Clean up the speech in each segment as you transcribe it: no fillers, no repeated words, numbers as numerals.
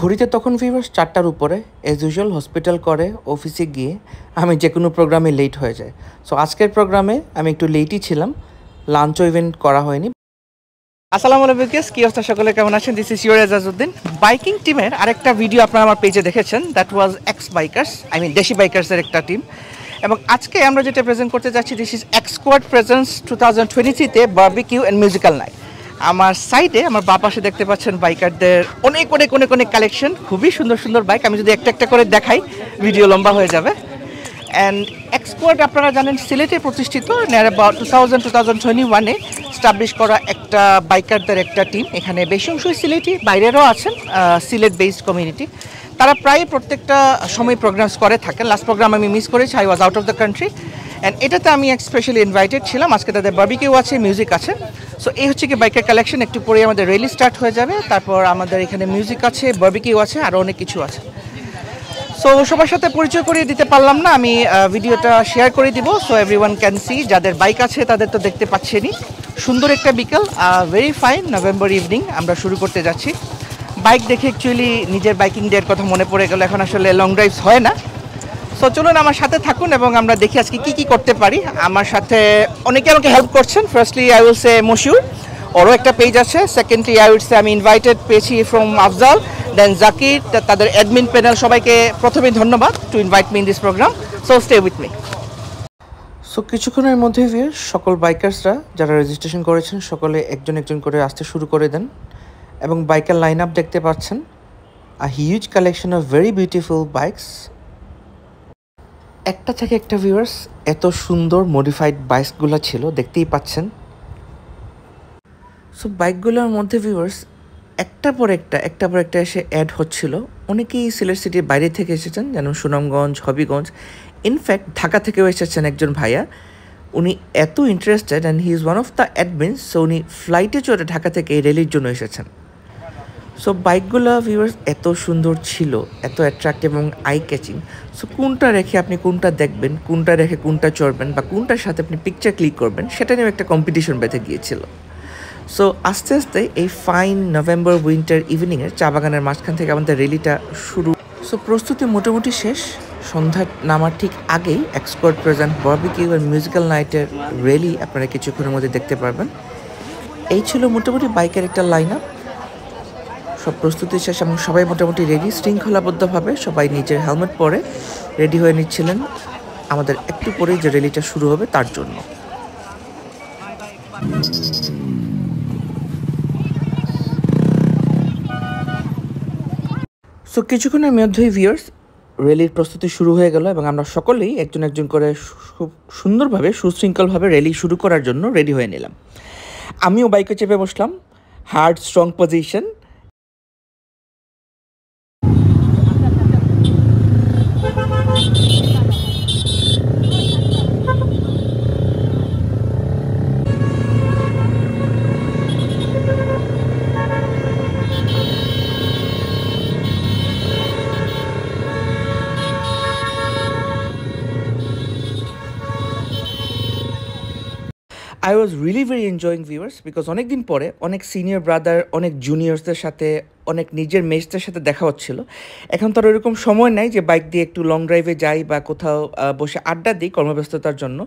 ঘড়িতে তখন ভিউয়ার্স 4টার উপরে। অ্যাজ ইউজুয়াল হসপিটাল করে অফিসে গিয়ে আমি যে কোনো প্রোগ্রামে লেট হয়ে যায়। সো আজকের প্রোগ্রামে আমি একটু লেটই ছিলাম, লাঞ্চও ইভেন্ট করা হয়নি। আসসালামু আলাইকুম, কি অবস্থা সকলে, কেমন আছেন? This is your Ejazuddin. Biking টিমের আরেকটা ভিডিও আপনারা আমার পেজে দেখেছেন, দ্যাট ওয়াজ এক্স বাইকার্স, দেশি বাইকার্সের একটা টিম। এবং আজকে আমরা যেটা প্রেজেন্ট করতে যাচ্ছি, this is X squad presence 2023-তে বারবিকিউ অ্যান্ড মিউজিক্যাল নাইট। আমার সাইডে আমার বাঁ পাশে দেখতে পাচ্ছেন বাইকারদের অনেক অনেক অনেক অনেক কালেকশন, খুবই সুন্দর সুন্দর বাইক। আমি যদি একটা একটা করে দেখাই ভিডিও লম্বা হয়ে যাবে। অ্যান্ড এক্স স্কোয়াড আপনারা জানেন সিলেটে প্রতিষ্ঠিত, নিয়ার অ্যাবাউট 2021-এ স্টাবলিশ করা একটা বাইকারদের একটা টিম। এখানে বেশি অংশই সিলেটি, বাইরেরও আছেন সিলেট বেসড কমিউনিটি। তারা প্রায় প্রত্যেকটা সময় প্রোগ্রামস করে থাকেন। লাস্ট প্রোগ্রাম আমি মিস করেছি, I was out of the country, and এটাতে আমি স্পেশালি ইনভাইটেড ছিলাম। আজকে তাদের বারবিকিউ আছে, মিউজিক আছে। সো এই হচ্ছে কি বাইকের কালেকশন। একটু পরে আমাদের র্যালি স্টার্ট হয়ে যাবে, তারপর আমাদের এখানে মিউজিক আছে, বারবিকিউ আছে, আরও অনেক কিছু আছে। সো সবার সাথে পরিচয় করিয়ে দিতে পারলাম না, আমি ভিডিওটা শেয়ার করে দিব সো এভরিওয়ান ক্যান সি। যাদের বাইক আছে তাদের তো দেখতে পাচ্ছেনই। সুন্দর একটা বিকেল, ভেরি ফাইন নভেম্বর ইভিনিং আমরা শুরু করতে যাচ্ছি। বাইক দেখে অ্যাকচুয়ালি নিজের বাইকিং ডের কথা মনে পড়ে গেল। এখন আসলে লং ড্রাইভস হয় না। সো চলুন আমার সাথে থাকুন এবং আমরা দেখি আজকে কী কী করতে পারি। আমার সাথে অনেকে আমাকে হেল্প করছেন। Firstly I will say Moshiur, ওরও একটা পেজ আছে। সেকেন্ডলি আই উইল সে আমি ইনভাইটেড পেয়েছি ফ্রম আফজাল, দেন জাকির, তাদের অ্যাডমিন প্যানেল। সবাইকে প্রথমেই ধন্যবাদ to invite me in this program. So stay with me. So কিছুক্ষণের মধ্যে সকল বাইকার্সরা যারা রেজিস্ট্রেশন করেছেন সকলে একজন একজন করে আসতে শুরু করে দেন এবং বাইকের লাইন আপ দেখতে পাচ্ছেন। A huge collection of very beautiful bikes. একটা থেকে একটা ভিউয়ার্স, এত সুন্দর মডিফাইড বাইকগুলো ছিল, দেখতেই পাচ্ছেন। সো বাইকগুলোর মধ্যে ভিউয়ার্স একটা পর একটা এসে অ্যাড হচ্ছিল। অনেকেই সিলেট সিটির বাইরে থেকে এসেছেন, যেমন সুনামগঞ্জ, হবিগঞ্জ, ইনফ্যাক্ট ঢাকা থেকেও এসেছেন একজন ভাইয়া। উনি এত interested and he is one of the admins. So উনি ফ্লাইটে চড়ে ঢাকা থেকে এই র্যালির জন্য এসেছেন। সো বাইকগুলো ভিউয়ার্স এত সুন্দর ছিল, এত অ্যাট্রাক্টিভ এবং আই ক্যাচিং। সো কোনটা রেখে আপনি কোনটা দেখবেন, কোনটা রেখে কোনটা চড়বেন, বা কোনটার সাথে আপনি পিকচার ক্লিক করবেন, সেটা নিয়েও একটা কম্পিটিশন বেঁধে গিয়েছিল। সো আস্তে আস্তে এই ফাইন নভেম্বর উইন্টার ইভিনিংয়ের চা বাগানের মাঝখান থেকে আমাদের র্যালিটা শুরু। সো প্রস্তুতি মোটামুটি শেষ। সন্ধ্যা নামার ঠিক আগেই এক্স স্কোয়াড প্রেজেন্ট বারবিকিউ আর মিউজিক্যাল নাইটের র্যালি আপনারা কিছুক্ষণের মধ্যে দেখতে পারবেন। এই ছিল মোটামুটি বাইকের একটা লাইন আপ। সব প্রস্তুতি শেষ এবং সবাই মোটামুটি রেডি, শৃঙ্খলাবদ্ধভাবে সবাই নিজের হেলমেট পরে রেডি হয়ে নিচ্ছিলেন আমাদের একটু পরেই যে র্যালিটা শুরু হবে তার জন্য। সো কিছুক্ষণের মধ্যেই ভিউয়ার্স র্যালির প্রস্তুতি শুরু হয়ে গেল এবং আমরা সকলেই একজন একজন করে খুব সুন্দরভাবে সুশৃঙ্খলভাবে র্যালি শুরু করার জন্য রেডি হয়ে নিলাম। আমিও বাইকে চেপে বসলাম, hard strong position. I was really very enjoying viewers because অনেক দিন পরে অনেক সিনিয়র ব্রাদার, অনেক জুনিয়র্সদের সাথে, অনেক নিজের মেটসদের সাথে দেখা হচ্ছিল। এখন তো আর এরকম সময় নাই যে বাইক দিয়ে একটু লং ড্রাইভে যাই বা কোথাও বসে আড্ডা দিই কর্মব্যস্ততার জন্য।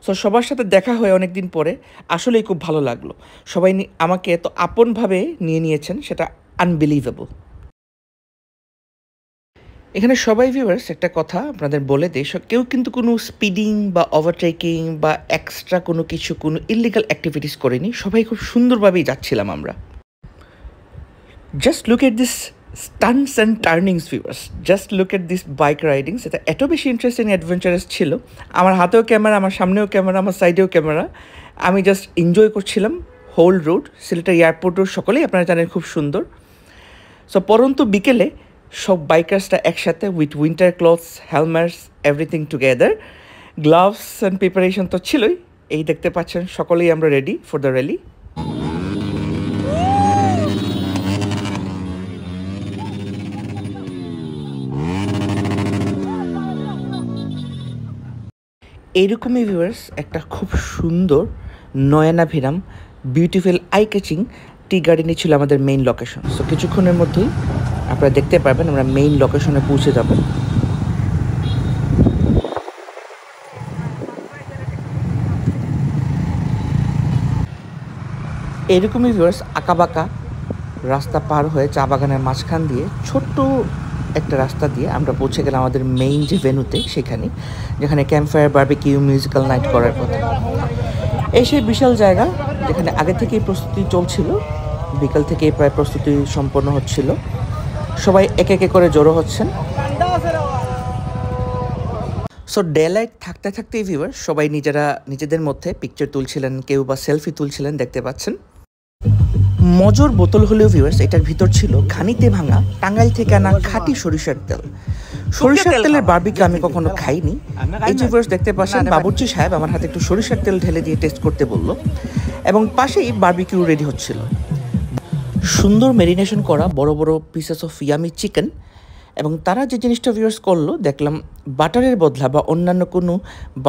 সো সবার সাথে দেখা হয়ে অনেক দিন পরে আসলেই খুব ভালো লাগলো। সবাই আমাকে এত আপনভাবে নিয়ে নিয়েছেন, সেটা আনবিলিভেবল। এখানে সবাই ভিউয়ার্স একটা কথা আপনাদের বলে দেই, কেউ কিন্তু কোনো স্পিডিং বা ওভারটেকিং বা এক্সট্রা কোনো কিছু, কোনো ইললিগাল অ্যাক্টিভিটিস করেনি। সবাই খুব সুন্দরভাবেই যাচ্ছিলাম আমরা। Just look at this stunts and turnings viewers, just look at this bike ridings. এটা এত বেশি ইন্টারেস্টিং অ্যাডভেঞ্চারাস ছিল। আমার হাতেও ক্যামেরা, আমার সামনেও ক্যামেরা, আমার সাইডেও ক্যামেরা। আমি জাস্ট এনজয় করছিলাম হোল রুট। সিলেটের এয়ারপোর্ট রোড সকলেই আপনারা জানেন খুব সুন্দর। সো পরন্তু বিকেলে সব বাইকার্সরা একসাথে with winter clothes, helmets, everything together, gloves and preparation তো ছিলই। এই দেখতে পাচ্ছেন সকলেই আমরা রেডি ফর দ্য র্যালি। এইরকমই ভিউয়ার্স একটা খুব সুন্দর নয়নাভিরাম বিউটিফুল আই ক্যাচিং টি গার্ডেনই ছিল আমাদের মেইন লোকেশন। সো কিছুক্ষণের মধ্যেই আপনারা দেখতে পারবেন আমরা মেইন লোকেশনে পৌঁছে যাব। এরকমই ভিউয়ার্স আঁকাবাঁকা রাস্তা পার হয়ে চা বাগানের মাঝখান দিয়ে ছোট্ট একটা রাস্তা দিয়ে আমরা পৌঁছে গেলাম আমাদের মেইন যে ভেন্যুতে, সেখানে যেখানে ক্যাম্পফায়ার বারবিকিউ মিউজিক্যাল নাইট করার কথা। এই সেই বিশাল জায়গা যেখানে আগে থেকেই প্রস্তুতি চলছিল, বিকাল থেকেই প্রায় প্রস্তুতি সম্পন্ন হচ্ছিল, সবাই একে একে করে জড়ো হচ্ছেন। সো ডে লাইট থাকতে থাকতেই ভিউয়ার সবাই নিজেদের মধ্যে পিকচার তুলছিলেন, কেউ বা সেলফি তুলছিলেন, দেখতে পাচ্ছেন। মজুর বোতল হলেও ভিউয়ার্স এটার ভিতর ছিল ঘানিতে ভাঙা টাঙ্গাইল থেকে আনা খাঁটি সরিষার তেল। সরিষার তেলের বারবিকিউ আমি কখনো খাইনি। এই যে ভিউয়ার্স দেখতে পাচ্ছেন বাবুর্চি সাহেব আমার হাতে একটু সরিষার তেল ঢেলে দিয়ে টেস্ট করতে বলল, এবং পাশেই বারবিকিউ রেডি হচ্ছিল। সুন্দর মেরিনেশন করা বড় বড় পিসেস অফ ইয়ামি চিকেন, এবং তারা যে জিনিসটা ভিউয়ার্স করলো দেখলাম বাটারের বদলা বা অন্যান্য কোনো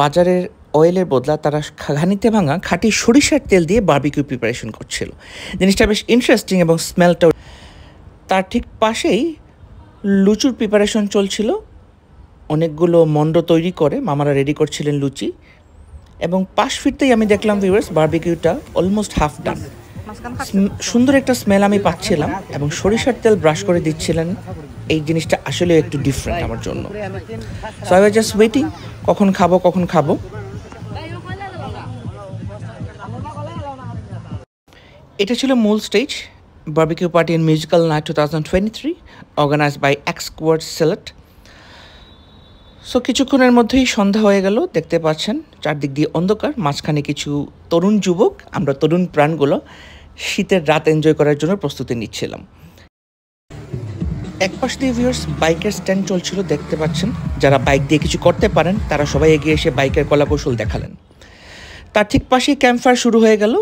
বাজারের অয়েলের বদলা তারা ঘানিতে ভাঙা খাঁটি সরিষার তেল দিয়ে বারবিকিউ প্রিপারেশন করছিল। জিনিসটা বেশ ইন্টারেস্টিং এবং স্মেলটাও। তার ঠিক পাশেই লুচুর প্রিপারেশন চলছিল, অনেকগুলো মন্ড তৈরি করে মামারা রেডি করছিলেন লুচি, এবং পাশ ফিরতেই আমি দেখলাম ভিউয়ার্স বারবিকিউটা অলমোস্ট হাফ ডান। সুন্দর একটা স্মেল আমি পাচ্ছিলাম এবং সরিষার তেল ব্রাশ করে দিচ্ছিলেন। এই জিনিসটা আসলে একটু ডিফারেন্ট আমার জন্য। So I was just waiting, কখন খাবো। এটা ছিল মূল stage, barbecue party and musical night 2023 organised by X squad Sylhet. So কিছুক্ষণের মধ্যেই সন্ধ্যা হয়ে গেল, দেখতে পাচ্ছেন চারদিক দিয়ে অন্ধকার, মাঝখানে কিছু তরুণ যুবক, আমরা তরুণ প্রাণগুলো শীতের রাত এনজয় করার জন্য প্রস্তুতি নিচ্ছিলাম। একপাশ দিয়ে ভিউয়ার্স বাইকের স্ট্যান্ড চলছিল, দেখতে পাচ্ছেন যারা বাইক দিয়ে কিছু করতে পারেন তারা সবাই এগিয়ে এসে বাইকের কলাকৌশল দেখালেন। তার ঠিক পাশেই ক্যাম্পফায়ার শুরু হয়ে গেল।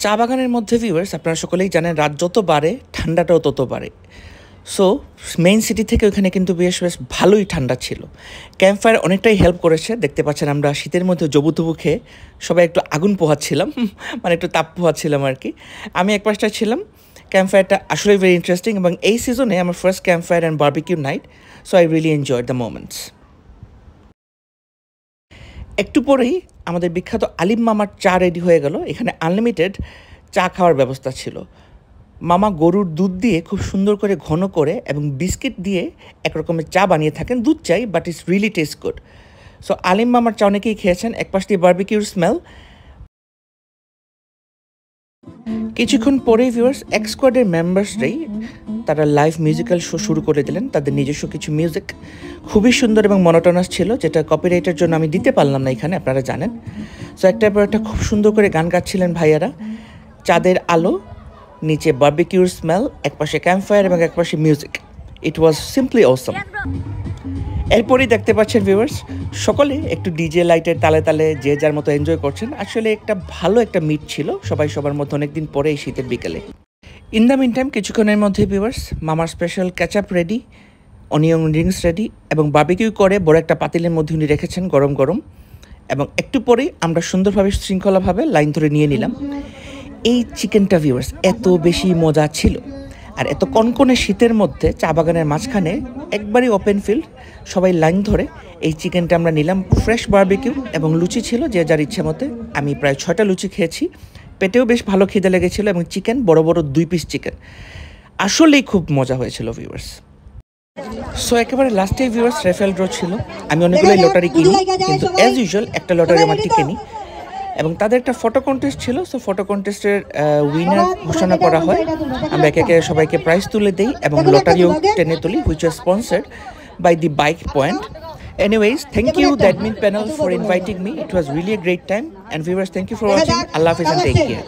চা বাগানের মধ্যে ভিউয়ার্স আপনারা সকলেই জানেন রাত যত বাড়ে ঠান্ডাটাও তত বাড়ে। সো মেইন সিটি থেকে ওখানে কিন্তু বেশ ভালোই ঠান্ডা ছিল। ক্যাম্পফায়ার অনেকটাই হেল্প করেছে, দেখতে পাচ্ছেন আমরা শীতের মধ্যে জবুতবু খেয়ে সবাই একটু আগুন পোহাচ্ছিলাম, মানে একটু তাপ পোহাচ্ছিলাম আর কি। আমি এক পাশটা ছিলাম। ক্যাম্পফায়ারটা আসলে ভেরি ইন্টারেস্টিং, এবং এই সিজনে আমার first campfire and barbecue night, so I really enjoyed the moments. একটু পরেই আমাদের বিখ্যাত আলিম মামার চা রেডি হয়ে গেল। এখানে আনলিমিটেড চা খাওয়ার ব্যবস্থা ছিল। মামা গরুর দুধ দিয়ে খুব সুন্দর করে ঘন করে এবং বিস্কিট দিয়ে একরকমের চা বানিয়ে থাকেন, দুধ চাই but it's really taste good. So Alim মামার চা অনেকেই খেয়েছেন। একপাশ দিয়ে বারবিকিউর স্মেল। কিছুক্ষণ পরেই ভিউয়ার্স এক্সকোয়ার্ডের মেম্বার্সরাই তারা লাইভ মিউজিক্যাল শো শুরু করে দিলেন, তাদের নিজস্ব কিছু মিউজিক খুবই সুন্দর এবং মনোটোনাস ছিল, যেটা কপিরাইটের জন্য আমি দিতে পারলাম না এখানে, আপনারা জানেন। সো একটার পর একটা খুব সুন্দর করে গান গাচ্ছিলেন ভাইয়ারা। চাঁদের আলো, নিচে বারবিকিউর স্মেল, একপাশে ক্যাম্পফায়ার এবং একপাশে মিউজিক। ইট ওয়াজ সিম্পলি অসম। এরপরই দেখতে পাচ্ছেন ভিউয়ার্স সকলে একটু ডিজে লাইটের তালে তালে যে যার মতো এনজয় করছেন। আসলে একটা ভালো একটা মিট ছিল সবাই সবার মধ্যে অনেকদিন পরে এই শীতের বিকেলে। ইন দ্য মিন টাইম কিছুক্ষণের মধ্যে ভিউয়ার্স মামার special ketchup ready, onion Rings ready, এবং বারবিকিউ করে বড় একটা পাতিলের মধ্যে উনি রেখেছেন গরম গরম, এবং একটু পরেই আমরা সুন্দরভাবে শৃঙ্খলাভাবে লাইন ধরে নিয়ে নিলাম। এই চিকেনটা ভিউয়ার্স এত বেশি মজা ছিল, আর এত কনকনে শীতের মধ্যে চা বাগানের মাঝখানে একবারই ওপেন ফিল্ড, সবাই লাইন ধরে এই চিকেনটা আমরা নিলাম। ফ্রেশ বারবিকিউ এবং লুচি ছিল যে যার ইচ্ছে মতে। আমি প্রায় 6টা লুচি খেয়েছি, পেটেও বেশ ভালো খিদে লেগেছিল, এবং চিকেন বড় বড় 2 পিস চিকেন, আসলেই খুব মজা হয়েছিল ভিউয়ার্স। সো একেবারে লাস্টে ভিউয়ার্স রেফেল ড্র ছিল। আমি অনেকগুলোই লটারি কিনি, কিন্তু অ্যাজ ইউজুয়াল একটা লটারি আমার টিকে নিই, এবং তাদের একটা ফটো কন্টেস্ট ছিল। সো ফটো কন্টেস্টের উইনার ঘোষণা করা হয়, আমরা একে একে সবাইকে প্রাইজ তুলে দিই এবং লটারিও টেনে তুলি, which was sponsored by the bike point. Anyways, thank you the admin panel for inviting me. It was really a great time, and viewers, thank you for watching. Allah Hafiz and take care.